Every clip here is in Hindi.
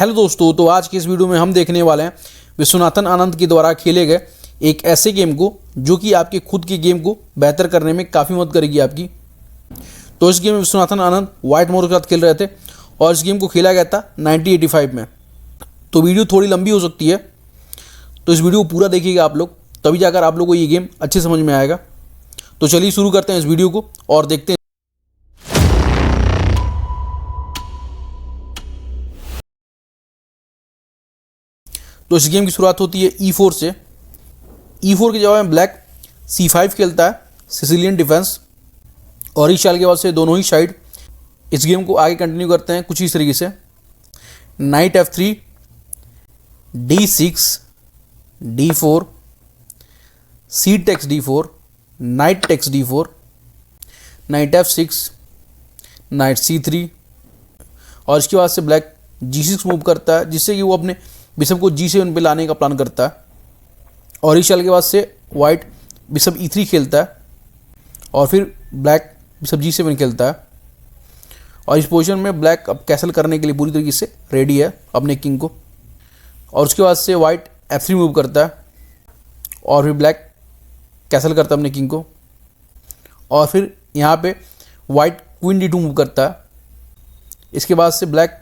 हेलो दोस्तों, तो आज की इस वीडियो में हम देखने वाले हैं विश्वनाथन आनंद के द्वारा खेले गए एक ऐसे गेम को जो कि आपके खुद के गेम को बेहतर करने में काफ़ी मदद करेगी आपकी। तो इस गेम में विश्वनाथन आनंद वाइट मोर के साथ खेल रहे थे और इस गेम को खेला गया था 1985 में। तो वीडियो थोड़ी लंबी हो सकती है, तो इस वीडियो को पूरा देखिएगा आप लोग, तभी जाकर आप लोग को ये गेम अच्छे समझ में आएगा। तो चलिए शुरू करते हैं इस वीडियो को और देखते हैं। तो इस गेम की शुरुआत होती है E4 से। E4 के जवाब में ब्लैक C5 खेलता है, सिसिलियन डिफेंस, और इस चाल के बाद से दोनों ही साइड इस गेम को आगे कंटिन्यू करते हैं कुछ इस तरीके से। Knight F3, D6, D4, C takes D4, knight takes D4, knight F6, knight C3, और इसके बाद से ब्लैक G6 मूव करता है, जिससे कि वो अपने बिशप को G7 पे लाने का प्लान करता है। और इस चाल के बाद से वाइट बिशप E3 खेलता है और फिर ब्लैक बिशप G7 खेलता है। और इस पोजीशन में ब्लैक अब कैसल करने के लिए पूरी तरीके से रेडी है अपने किंग को। और उसके बाद से वाइट F3 मूव करता है और फिर ब्लैक कैसल करता है अपने किंग को। और फिर यहाँ पे वाइट क्वीन D2 मूव करता है। इसके बाद से ब्लैक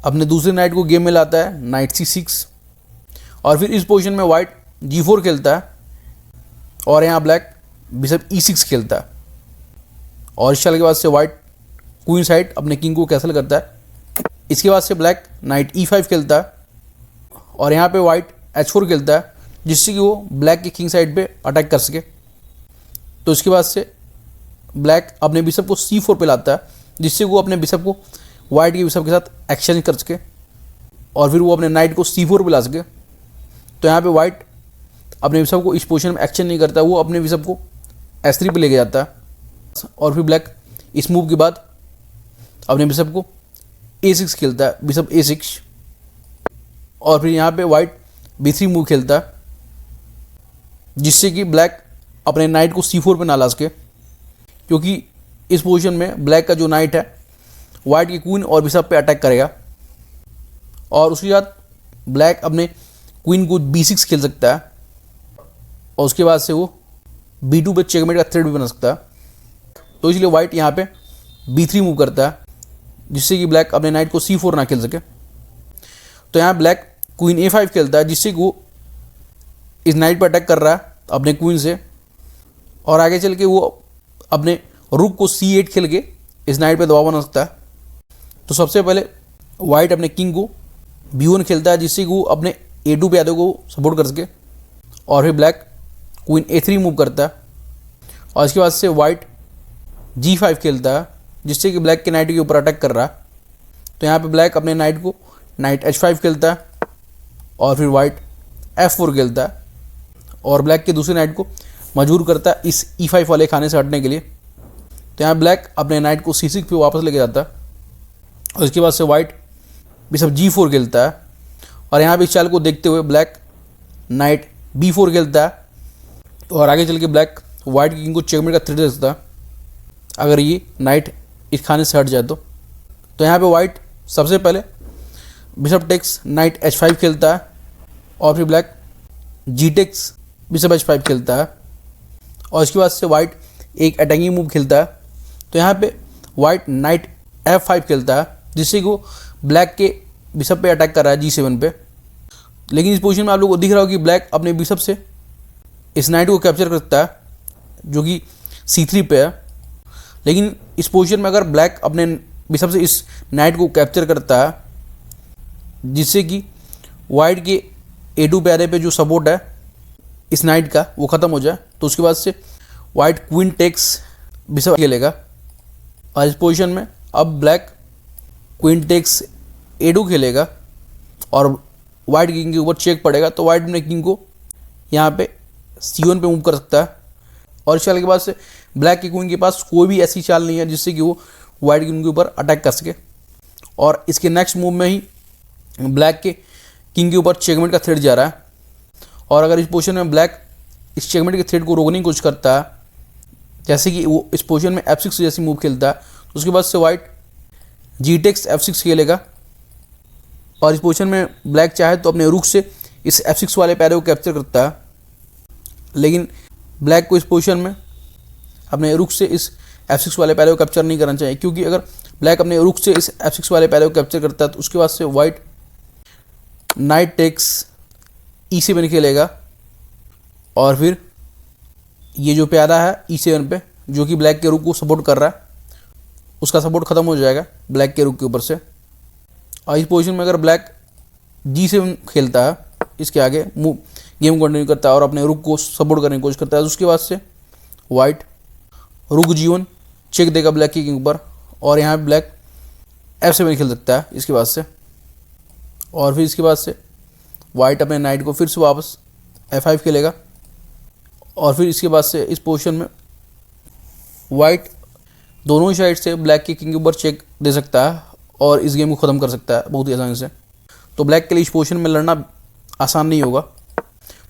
अपने दूसरे नाइट को गेम में लाता है, नाइट C6, और फिर इस पोजीशन में वाइट G4 खेलता है और यहाँ ब्लैक बिशप E6 खेलता है। और इस चाल के बाद से वाइट क्वीन साइड अपने किंग को कैसल करता है। इसके बाद से ब्लैक नाइट E5 खेलता है और यहाँ पे वाइट H4 खेलता है, जिससे कि वो ब्लैक के किंग साइड पे अटैक कर सके। तो इसके बाद से ब्लैक अपने बिशप को C4 पे लाता है, जिससे वो अपने बिशप को वाइट के बिशप के साथ एक्सचेंज कर सके और फिर वो अपने नाइट को C4 पे ला सके। तो यहाँ पे वाइट अपने बिशप को इस पोजीशन में एक्सचेंज नहीं करता, वो अपने बिशप को S3 पे लेके जाता है। और फिर ब्लैक इस मूव के बाद अपने बिशप को A6 खेलता है, बिशप A6, और फिर यहाँ पे वाइट B3 मूव खेलता है, जिससे कि ब्लैक अपने नाइट को C4 पे ना ला सके, क्योंकि इस पोजीशन में ब्लैक का जो नाइट है वाइट की क्वीन और बिशप पे अटैक करेगा। और उसके बाद ब्लैक अपने क्वीन को B6 खेल सकता है और उसके बाद से वो B2 पे चेकमेट का थ्रेड भी बना सकता है। तो इसलिए वाइट यहाँ पे B3 मूव करता है, जिससे कि ब्लैक अपने नाइट को C4 ना खेल सके। तो यहाँ ब्लैक क्वीन A5 खेलता है, जिससे कि वो इस नाइट पर अटैक कर रहा है अपने क्वीन से, और आगे चल के वो अपने रुक को C8 खेल के इस नाइट पे दबाव बना सकता है। तो सबसे पहले वाइट अपने किंग को B1 खेलता है, जिससे कि वो अपने A2 पे आधे को सपोर्ट कर सके। और फिर ब्लैक क्वीन A3 मूव करता है और इसके बाद से वाइट G5 खेलता है, जिससे कि ब्लैक के नाइट के ऊपर अटैक कर रहा है। तो यहाँ पे ब्लैक अपने नाइट को नाइट H5 खेलता है और फिर वाइट F4 खेलता है और ब्लैक के दूसरे नाइट को मजबूर करता है इस E5 वाले खाने से हटने के लिए। तो यहाँ ब्लैक अपने नाइट को C6 पे वापस लेके जाता है और इसके बाद से वाइट बिशप G4 खेलता है। और यहाँ पे इस चाल को देखते हुए ब्लैक नाइट B4 खेलता है और आगे चल के ब्लैक वाइट की किंग को चेकमेट का थ्रेड दे सकता है अगर ये नाइट इस खाने से हट जाए तो। यहाँ पे वाइट सबसे पहले बिशप टेक्स नाइट H5 खेलता है और फिर black G takes bishop H5 खेलता है और इसके बाद से वाइट एक अटैकिंग मूव खेलता है। तो यहाँ पे वाइट नाइट F5 खेलता है, जिससे कि वो ब्लैक के बिशप पे अटैक कर रहा है G7 पे। लेकिन इस पोजीशन में आप लोगों को दिख रहा हो कि ब्लैक अपने बिशप से इस नाइट को कैप्चर करता है, जो कि C3 पे है। लेकिन इस पोजीशन में अगर ब्लैक अपने बिशप से इस नाइट को कैप्चर करता है, जिससे कि वाइट के A2 पे आधे पे जो सपोर्ट है इस नाइट का वो ख़त्म हो जाए, तो उसके बाद से वाइट क्वीन टेक्स बिशप खेलेगा। और इस पोजीशन में अब ब्लैक क्वीन टेक्स A2 खेलेगा और वाइट किंग के ऊपर चेक पड़ेगा, तो वाइट अपने किंग को यहाँ पे C1 पे मूव कर सकता है। और इस चाल के बाद से ब्लैक की क्वीन के पास कोई भी ऐसी चाल नहीं है जिससे कि वो वाइट किंग के ऊपर अटैक कर सके। और इसके नेक्स्ट मूव में ही ब्लैक के किंग के ऊपर चेकमेट का थ्रेड जा रहा है। और अगर इस पोजीशन में ब्लैक इस चेकमेट के थ्रेड को रोकने की कोशिश करता है, जैसे कि वो इस पोजीशन में F6 जैसी मूव खेलता है, तो उसके बाद से वाइट G टेक्स F6 खेलेगा और इस पोजीशन में ब्लैक चाहे तो अपने रुक से इस F6 वाले पैरे को कैप्चर करता है, लेकिन ब्लैक को इस पोजीशन में अपने रुक से इस F6 वाले पैरे को कैप्चर नहीं करना चाहिए, क्योंकि अगर ब्लैक अपने रुक से इस F6 वाले पैरे को कैप्चर करता है तो उसके बाद से वाइट नाइट टेक्स E7 खेलेगा, और फिर ये जो प्यादा है E7 पे जो कि ब्लैक के रुक को सपोर्ट कर रहा है, उसका सपोर्ट ख़त्म हो जाएगा ब्लैक के रुक के ऊपर से। और इस पोजीशन में अगर ब्लैक G7 खेलता है, इसके आगे मूव गेम कंटिन्यू करता है और अपने रुक को सपोर्ट करने की कोशिश करता है, तो उसके बाद से वाइट रुक G1 चेक देगा ब्लैक की किंग ऊपर, और यहाँ ब्लैक F7 खेल सकता है इसके बाद से। और फिर इसके बाद से वाइट अपने नाइट को फिर से वापस F5 खेलेगा, और फिर इसके बाद से इस पोजीशन में वाइट दोनों ही साइड से ब्लैक की किंग के ऊपर चेक दे सकता है और इस गेम को ख़त्म कर सकता है बहुत ही आसानी से। तो ब्लैक के लिए इस पोजीशन में लड़ना आसान नहीं होगा।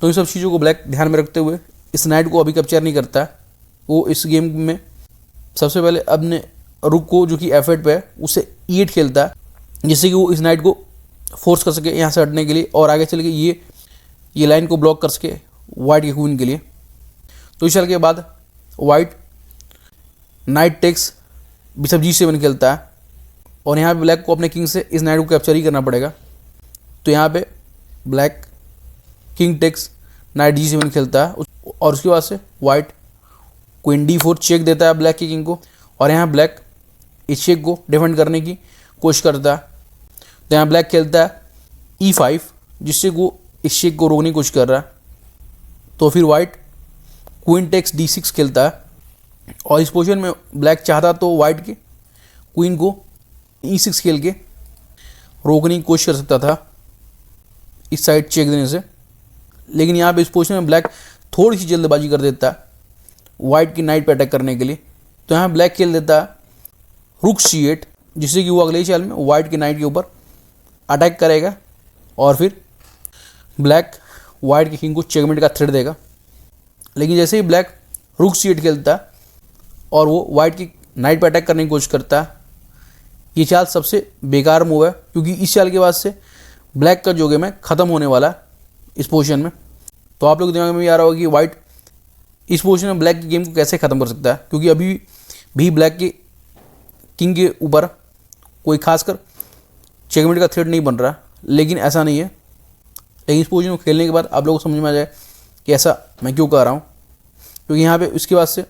तो इन सब चीज़ों को ब्लैक ध्यान में रखते हुए इस नाइट को अभी कैप्चर नहीं करता है। वो इस गेम में सबसे पहले अपने रुक को जो कि F8 पे है उसे E8 खेलता है, जिससे कि वो इस नाइट को फोर्स कर सके यहाँ से हटने के लिए और आगे चल के ये लाइन को ब्लॉक कर सके वाइट के क्वीन के लिए। तो इस चल के बाद white knight takes bishop G7 खेलता है, और यहाँ पे ब्लैक को अपने किंग से इस नाइट को कैप्चर ही करना पड़ेगा। तो यहाँ पे black king takes knight G7 खेलता है, और उसके बाद से वाइट क्वीन D4 चेक देता है ब्लैक की किंग को, और यहाँ ब्लैक इस चेक को डिफेंड करने की कोशिश करता है। तो यहाँ ब्लैक खेलता है E5, जिससे वो इस चेक को रोकने की कोशिश कर रहा है। तो फिर वाइट क्वीन टेक्स D6 खेलता है, और इस पोजीशन में ब्लैक चाहता तो वाइट के क्वीन को E6 खेल के रोकने की कोशिश कर सकता था इस साइड चेक देने से, लेकिन यहाँ पे इस पोजीशन में ब्लैक थोड़ी सी जल्दबाजी कर देता है वाइट की नाइट पे अटैक करने के लिए। तो यहाँ ब्लैक खेल देता है रुक C8, जिससे कि वो अगले ही चाल में वाइट की नाइट के ऊपर अटैक करेगा, और फिर ब्लैक वाइट की किंग को चेकमेट का थ्रेट देगा। लेकिन जैसे ही ब्लैक रुक C8 खेलता है और वो वाइट की नाइट पे अटैक करने की कोशिश करता है, ये चाल सबसे बेकार मूव है, क्योंकि इस चाल के बाद से ब्लैक का जो गेम है ख़त्म होने वाला है इस पोजीशन में। तो आप लोग दिमाग में भी आ रहा होगा कि वाइट इस पोजीशन में ब्लैक की गेम को कैसे ख़त्म कर सकता है, क्योंकि अभी भी ब्लैक के किंग के ऊपर कोई खासकर चेकमेट का थ्रेट नहीं बन रहा। लेकिन ऐसा नहीं है, लेकिन इस पोजीशन को खेलने के बाद आप लोगों को समझ में आ जाए कि ऐसा मैं क्यों कह रहा हूँ। क्योंकि यहाँ पे इसके बाद से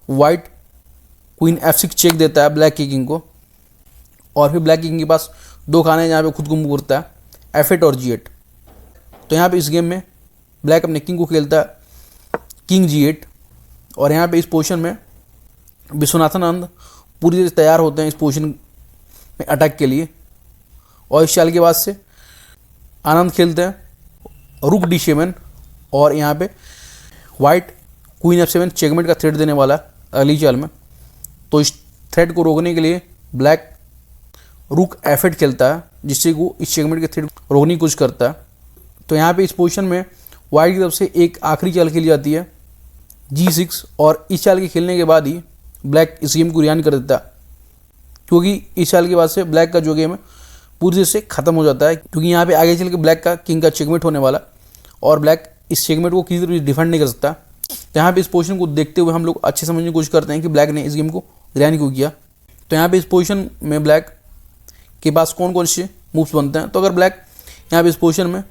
वाइट क्वीन F6 चेक देता है ब्लैक की किंग को, और फिर ब्लैक की किंग के पास दो खाने हैं जहाँ पे खुद को मूव करता है F8 और G8। तो यहाँ पे इस गेम में ब्लैक अपने किंग को खेलता है किंग G8, और यहाँ पे इस पोजीशन में विश्वनाथन आनंद पूरी तरह से तैयार होते हैं इस पोजीशन में अटैक के लिए। और इस चाल के बाद से आनंद खेलते हैं रुक D7, और यहाँ पे वाइट क्वीन F7 चेकमेट का थ्रेट देने वाला है अगली चाल में। तो इस थ्रेट को रोकने के लिए ब्लैक रुक F8 खेलता है, जिससे वो इस चेकमेट के थ्रेट को रोकने की कोशिश करता है। तो यहाँ पे इस पोजीशन में वाइट की तरफ से एक आखिरी चाल खेली जाती है G6, और इस चाल के खेलने के बाद ही ब्लैक इस गेम को रियान कर देता है, क्योंकि इस चाल के बाद से ब्लैक का जो गेम है पूरी तरह से ख़त्म हो जाता है। क्योंकि यहाँ पे आगे चल के ब्लैक का किंग का चेकमेट होने वाला, और ब्लैक इस चेकमेट को किसी तरह डिफेंड नहीं कर सकता। तो यहाँ पे इस पोजीशन को देखते हुए हम लोग अच्छे समझने की कोशिश करते हैं कि ब्लैक ने इस गेम को रियान क्यों किया। तो यहाँ पे इस पोजीशन में ब्लैक के पास कौन कौन से मूव्स बनते हैं। तो अगर ब्लैक यहाँ पे इस पोजीशन में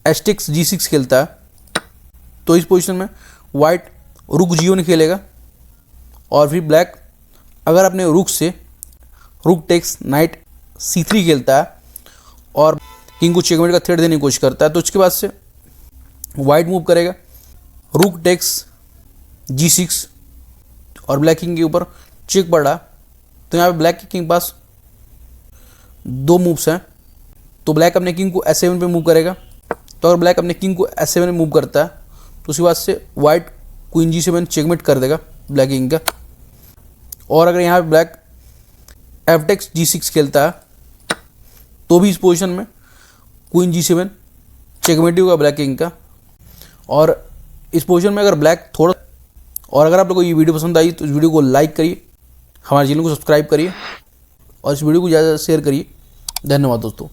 H6 G6 खेलता है, तो इस पोजीशन में वाइट रुक G1 खेलेगा, और फिर ब्लैक अगर अपने रुक से रुक टेक्स नाइट C3 खेलता है और किंग को चेकमेट का थ्रेट देने की कोशिश करता है, तो उसके बाद से वाइट मूव करेगा रुक टेक्स G6, और ब्लैक किंग के ऊपर चेक पड़ रहा। तो यहाँ पे ब्लैक के किंग पास दो मूव्स हैं। तो ब्लैक अपने किंग को S7 पे मूव करेगा। तो अगर ब्लैक अपने किंग को S7 में मूव करता है तो उसके बाद से वाइट क्वीन G7 चेकमेट कर देगा ब्लैक किंग का। और अगर यहाँ पे ब्लैक F6 G6 खेलता है तो भी इस पोजीशन में क्वीन G7 चेकमेट ही होगा ब्लैक किंग का। और इस पोजीशन में अगर ब्लैक थोड़ा, और अगर आप लोगों को ये वीडियो पसंद आई तो इस वीडियो को लाइक करिए, हमारे चैनल को सब्सक्राइब करिए, और इस वीडियो को ज़्यादा शेयर करिए। धन्यवाद दोस्तों।